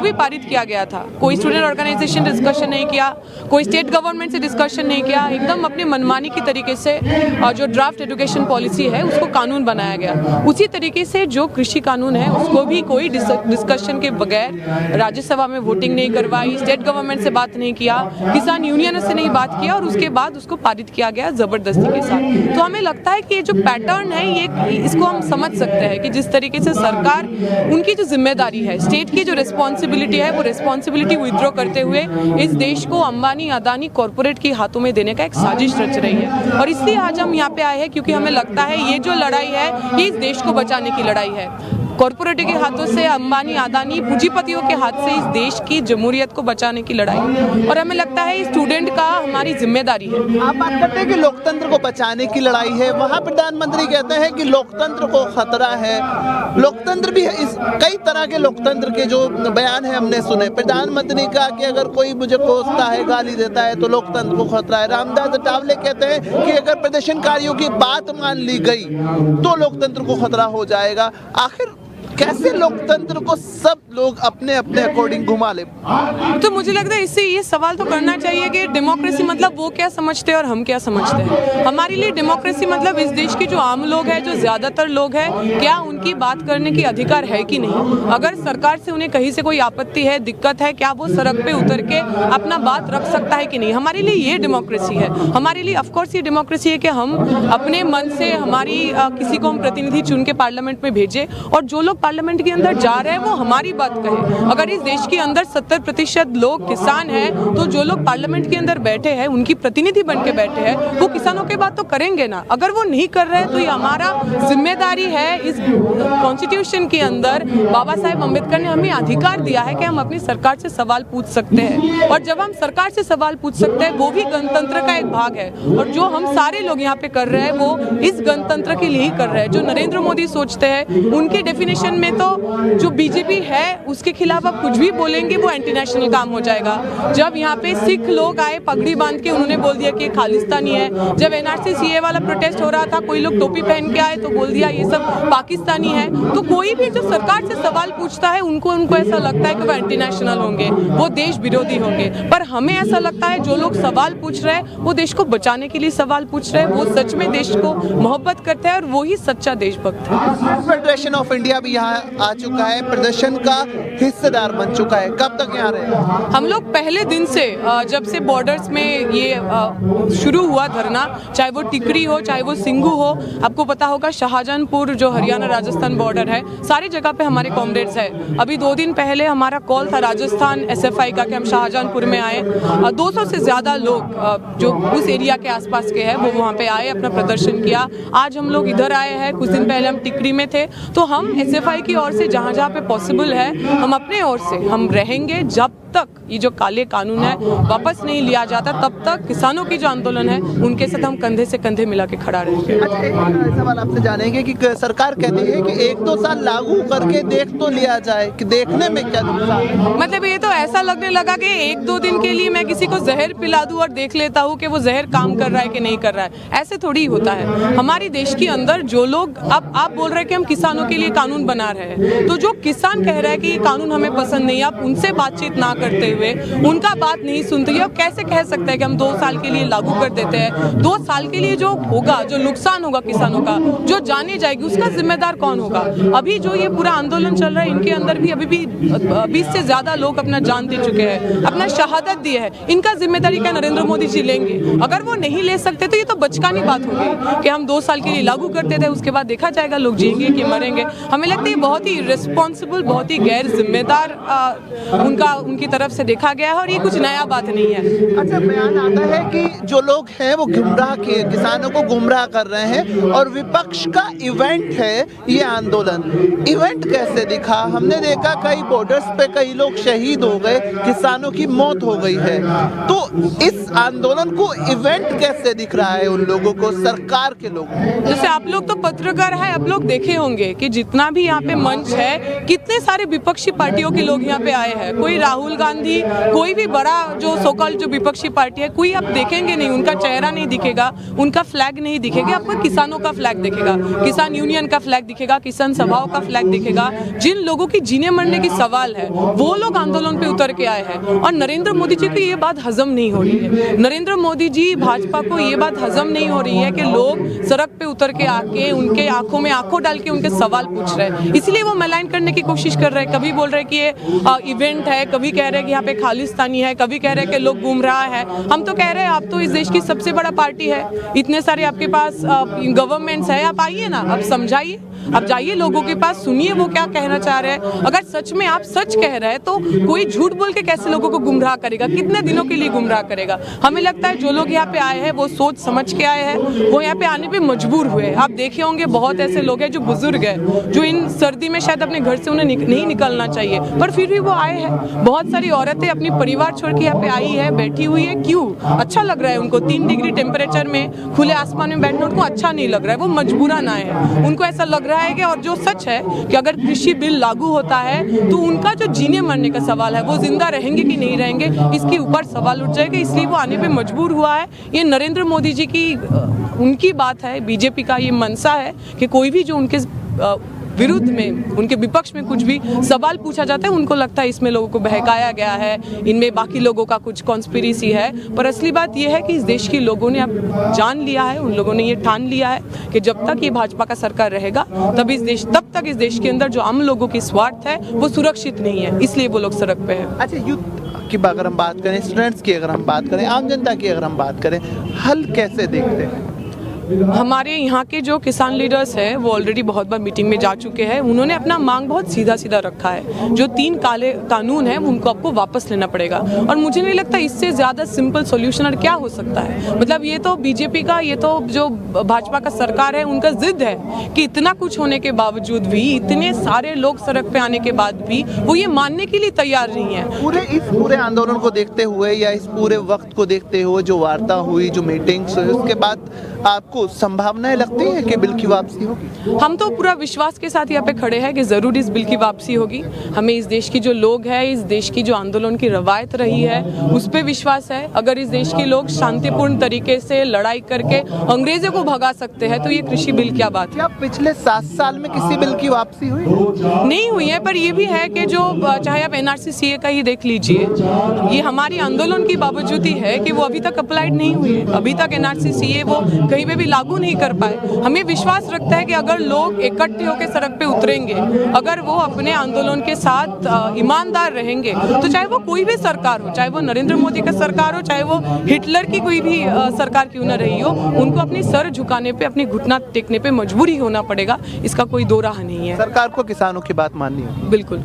भी पारित किया गया था। कोई स्टूडेंट ऑर्गेनाइजेशन डिस्कशन नहीं किया, कोई स्टेट गवर्नमेंट से डिस्कशन नहीं किया, एकदम अपने मनमानी की तरीके से जो ड्राफ्ट एजुकेशन पॉलिसी है उसको कानून बनाया गया। उसी तरीके से जो कृषि कानून है उसको भी कोई डिस्कशन के बगैर राज्यसभा में वोटिंग नहीं करवाई, स्टेट गवर्नमेंट से बात नहीं किया, किसान यूनियन से नहीं बात किया और उसके बाद उसको पारित किया गया जबरदस्ती के साथ। तो हमें लगता है कि ये जो पैटर्न है ये इसको हम समझ सकते हैं कि जिस तरीके से सरकार उनकी जो जिम्मेदारी है, स्टेट की जो रिस्पॉन्सिबिलिटी है वो रिस्पॉन्सिबिलिटी विथड्रॉ करते हुए इस देश को अंबानी अदानी कॉर्पोरेट के हाथों में देने का एक साजिश रच रही है। और इसलिए आज हम यहाँ पे आए हैं क्योंकि हमें लगता है ये जो लड़ाई है ये इस देश को बचाने की लड़ाई है। कॉर्पोरेट के हाथों से, अंबानी अदानी पूंजीपतियों के हाथ से इस देश की जमहूरियत को बचाने की लड़ाई है और हमें लगता है स्टूडेंट का हमारी जिम्मेदारी है। आप बात करते हैं कि लोकतंत्र को बचाने की लड़ाई है, वहाँ प्रधानमंत्री कहते हैं कि लोकतंत्र को खतरा है। लोकतंत्र भी है, इस कई तरह के लोकतंत्र के जो बयान है हमने सुने। प्रधानमंत्री का कि अगर कोई मुझे कोसता है, गाली देता है तो लोकतंत्र को खतरा है। रामदास अठावले कहते हैं कि अगर प्रदर्शनकारियों की बात मान ली गई तो लोकतंत्र को खतरा हो जाएगा। आखिर कैसे लोकतंत्र को सब लोग अपने अपने अकॉर्डिंग घुमा ले? तो मुझे लगता है इससे ये सवाल तो करना चाहिए कि डेमोक्रेसी मतलब वो क्या समझते हैं और हम क्या समझते हैं। हमारे लिए डेमोक्रेसी मतलब इस देश की जो आम लोग हैं, जो ज्यादातर लोग हैं, क्या उनकी बात करने की अधिकार है कि नहीं। अगर सरकार से उन्हें कहीं से कोई आपत्ति है, दिक्कत है, क्या वो सड़क पे उतर के अपना बात रख सकता है कि नहीं। हमारे लिए ये डेमोक्रेसी है। हमारे लिए ऑफकोर्स ये डेमोक्रेसी है कि हम अपने मन से हमारी किसी को हम प्रतिनिधि चुन के पार्लियामेंट में भेजे और जो लोग पार्लियामेंट के अंदर जा रहे हैं वो हमारी बात कहे। अगर इस देश के अंदर 70% लोग किसान हैं तो जो लोग पार्लियामेंट के अंदर बैठे हैं, उनकी प्रतिनिधि बन के बैठे हैं, वो किसानों की बात तो करेंगे ना। अगर वो नहीं कर रहे हैं तो ये हमारा जिम्मेदारी है। इस कॉन्स्टिट्यूशन के अंदर बाबा साहेब अम्बेडकर ने हमें अधिकार दिया है कि हम अपनी सरकार से सवाल पूछ सकते हैं और जब हम सरकार से सवाल पूछ सकते हैं वो भी गणतंत्र का एक भाग है। और जो हम सारे लोग यहाँ पे कर रहे हैं वो इस गणतंत्र के लिए ही कर रहे हैं। जो नरेंद्र मोदी सोचते हैं उनकी डेफिनेशन में तो जो बीजेपी है उसके खिलाफ आप कुछ भी बोलेंगे वो एंटी नेशनल काम हो जाएगा। जब यहाँ पे सिख लोग आए पगड़ी बांध के, उन्होंने बोल दिया कि खालिस्तानी है। जब एनआरसी सीए वाला प्रोटेस्ट हो रहा था, कोई लोग टोपी पहन के आए तो बोल दिया ये सब पाकिस्तानी है। तो कोई भी जो सरकार से सवाल पूछता है उनको ऐसा लगता है कि वो एंटी नेशनल होंगे, वो देश विरोधी होंगे। पर हमें ऐसा लगता है जो लोग सवाल पूछ रहे हैं वो देश को बचाने के लिए सवाल पूछ रहे हैं, वो सच में देश को मोहब्बत करते हैं और वो ही सच्चा देशभक्त है। फेडरेशन ऑफ इंडिया भी यहाँ आ चुका है, प्रदर्शन का हिस्सेदार बन चुका है। कब तक यहाँ रहे? हम लोग पहले दिन से, जब से बॉर्डर्स में ये शुरू हुआ धरना, चाहे वो टिकरी हो चाहे वो सिंघू हो, आपको पता होगा शाहजहांपुर जो हरियाणा राजस्थान बॉर्डर है, सारी जगह पे हमारे कॉमरेड्स हैं। अभी 2 दिन पहले हमारा कॉल था राजस्थान एसएफआई का कि हम शाहजहांपुर में आए। 200 से ज़्यादा लोग जो उस एरिया के आसपास के हैं वो वहाँ पे आए, अपना प्रदर्शन किया। आज हम लोग इधर आए हैं, कुछ दिन पहले हम टिकरी में थे। तो हम एसएफआई की ओर से जहाँ जहाँ पे पॉसिबल है हम अपने ओर से हम रहेंगे जब तक ये जो काले कानून है वापस नहीं लिया जाता, तब तक किसानों की जो आंदोलन है उनके साथ हम कंधे से कंधे मिला के खड़ा रहेंगे। अच्छा, एक सवाल आपसे जानेंगे कि सरकार कहती है कि 1-2 साल लागू करके देख तो लिया जाए, कि देखने में क्या नुकसान है? मतलब ये तो ऐसा लगने लगा कि 1-2 दिन के लिए मैं किसी को जहर पिला दूं और देख लेता हूं कि वो जहर काम कर रहा है कि नहीं कर रहा है। ऐसे थोड़ी होता है। हमारे देश के अंदर जो लोग, अब आप बोल रहे हैं कि हम किसानों के लिए कानून बना रहे हैं, तो जो किसान कह रहा है कि ये कानून हमें पसंद नहीं, आप उनसे बातचीत ना करते हुए उनका बात नहीं सुनते हुए कैसे कह सकते हैं कि हम 2 साल के लिए लागू कर देते हैं। 2 साल के लिए जो होगा, जो नुकसान होगा किसानों का, जो जाने जाएगी, उसका जिम्मेदार कौन होगा? अभी जो ये पूरा आंदोलन चल रहा है इनके अंदर भी अभी भी 20 से ज्यादा लोग अपना जान दे चुके हैं, अपना शहादत दी है। इनका जिम्मेदारी क्या नरेंद्र मोदी जी लेंगे? अगर वो नहीं ले सकते तो ये तो बचकानी बात होगी कि हम 2 साल के लिए लागू करते थे, उसके बाद देखा जाएगा लोग जिएंगे कि मरेंगे। हमें लगता है बहुत ही रिस्पॉन्सिबल, बहुत ही गैर जिम्मेदार उनकी तरफ से देखा गया है और ये कुछ नया बात नहीं है। अच्छा, बयान आता है कि जो लोग हैं वो गुमराह किए, किसानों को गुमराह कर रहे हैं और विपक्ष का इवेंट है ये आंदोलन। इवेंट कैसे दिखा? हमने देखा कई बॉर्डर्स पे कई लोग शहीद हो गए, किसानों की मौत हो गई है। तो इस आंदोलन को इवेंट कैसे दिख रहा है उन लोगों को, सरकार के लोगों को? जैसे आप लोग तो पत्रकार है, आप लोग देखे होंगे कि जितना भी भी यहाँ पे मंच है, कितने सारे विपक्षी पार्टियों के लोग यहाँ पे आए हैं। कोई राहुल गांधी, कोई भी बड़ा जो सोकॉल्ड जो विपक्षी पार्टी है, कोई आप देखेंगे नहीं, उनका चेहरा नहीं दिखेगा, उनका फ्लैग नहीं दिखेगा, आपको किसानों का फ्लैग दिखेगा, किसान यूनियन का फ्लैग दिखेगा, किसान सभाओं का फ्लैग दिखेगा। जिन लोगों की जीने मरने की सवाल है वो लोग आंदोलन पे उतर के आए हैं। और नरेंद्र मोदी जी को ये बात हजम नहीं हो रही है, नरेंद्र मोदी जी भाजपा को ये बात हजम नहीं हो रही है कि लोग सड़क पे उतर के आके उनके आंखों में आंखों डाल के उनके सवाल पूछ रहे हैं, इसलिए वो मलाइन करने की कोशिश कर रहे हैं। कभी बोल रहे हैं कि ये इवेंट है, कभी कह रहे हैं कि यहाँ पे खालिस्तानी है, कभी कह रहे हैं कि लोग घूम रहा है। हम तो कह रहे हैं आप तो इस देश की सबसे बड़ा पार्टी है, इतने सारे आपके पास गवर्नमेंट्स है, आप आइए ना, आप समझाइए, आप जाइए लोगों के पास, सुनिए वो क्या कहना चाह रहे हैं। अगर सच में आप सच कह रहे हैं तो कोई झूठ बोल के कैसे लोगों को गुमराह करेगा, कितने दिनों के लिए गुमराह करेगा। हमें लगता है जो लोग यहाँ पे आए हैं वो सोच समझ के आए हैं, वो यहाँ पे आने पे मजबूर हुए। आप देखे होंगे बहुत ऐसे लोग हैं जो बुजुर्ग हैं, जो इन सर्दी में शायद अपने घर से उन्हें नहीं निकलना चाहिए, पर फिर भी वो आए हैं। बहुत सारी औरतें अपनी परिवार छोड़ के यहाँ पे आई है, बैठी हुई है, क्यों? अच्छा लग रहा है उनको, 3 डिग्री टेम्परेचर में खुले आसमान में बैठना उनको अच्छा नहीं लग रहा है, वो मजबूरन आए हैं। उनको ऐसा लग रहा है कि, और जो सच है कि अगर कृषि बिल लागू होता है तो उनका जो जीने मरने का सवाल है, वो जिंदा रहेंगे कि नहीं रहेंगे, इसके ऊपर सवाल उठ जाएगा, इसलिए वो आने पे मजबूर हुआ है। ये नरेंद्र मोदी जी की उनकी बात है, बीजेपी का ये मनसा है कि कोई भी जो उनके विरुद्ध में, उनके विपक्ष में कुछ भी सवाल पूछा जाता है, उनको लगता है इसमें लोगों को बहकाया गया है, इनमें बाकी लोगों का कुछ कॉन्स्पिरेसी है। पर असली बात यह है कि इस देश के लोगों ने अब जान लिया है, उन लोगों ने ये ठान लिया है कि जब तक ये भाजपा का सरकार रहेगा तब तक इस देश के अंदर जो आम लोगों की स्वार्थ है वो सुरक्षित नहीं है, इसलिए वो लोग सड़क पे है। अच्छा, यूथ की अगर हम बात करें, स्टूडेंट्स की अगर हम बात करें, आम जनता की अगर हम बात करें, हल कैसे देखते हैं? हमारे यहाँ के जो किसान लीडर्स हैं वो ऑलरेडी बहुत बार मीटिंग में जा चुके हैं। उन्होंने अपना मांग बहुत सीधा सीधा रखा है, जो 3 काले कानून हैं उनको आपको वापस लेना पड़ेगा। और मुझे नहीं लगता इससे ज़्यादा सिंपल सॉल्यूशन और क्या हो सकता है। मतलब ये तो बीजेपी का, ये तो जो भाजपा का सरकार है उनका जिद है कि इतना कुछ होने के बावजूद भी, इतने सारे लोग सड़क पे आने के बाद भी वो ये मानने के लिए तैयार नहीं है। इस पूरे आंदोलन को देखते हुए या इस पूरे वक्त को देखते हुए जो वार्ता हुई, जो मीटिंग्स हुई, उसके बाद आपको संभावनाएं लगती है कि बिल की वापसी होगी? हम तो पूरा विश्वास के साथ यहाँ पे खड़े हैं कि जरूर इस बिल की वापसी होगी। हमें इस देश की जो लोग हैं, इस देश की जो आंदोलन की रवायत रही है उस पर विश्वास है। अगर इस देश के लोग शांतिपूर्ण तरीके से लड़ाई करके अंग्रेजों को भगा सकते हैं तो ये कृषि बिल क्या बात है। क्या पिछले 7 साल में किसी बिल की वापसी हुई? नहीं हुई है, पर ये भी है कि जो चाहे आप NRC CA का ही देख लीजिए, ये हमारी आंदोलन की बावजूद ही है कि वो अभी तक अप्लाइड नहीं हुई है। अभी तक NRC CA वो कहीं पे भी लागू नहीं कर पाए। हमें विश्वास रखता है कि अगर लोग इकट्ठे होकर सड़क पे उतरेंगे, अगर वो अपने आंदोलन के साथ ईमानदार रहेंगे, तो चाहे वो कोई भी सरकार हो, चाहे वो नरेंद्र मोदी का सरकार हो, चाहे वो हिटलर की कोई भी सरकार क्यों न रही हो, उनको अपनी सर झुकाने पे, अपनी घुटना टेकने पे मजबूरी होना पड़ेगा। इसका कोई दो राह नहीं है। सरकार को किसानों की बात माननी है। बिल्कुल।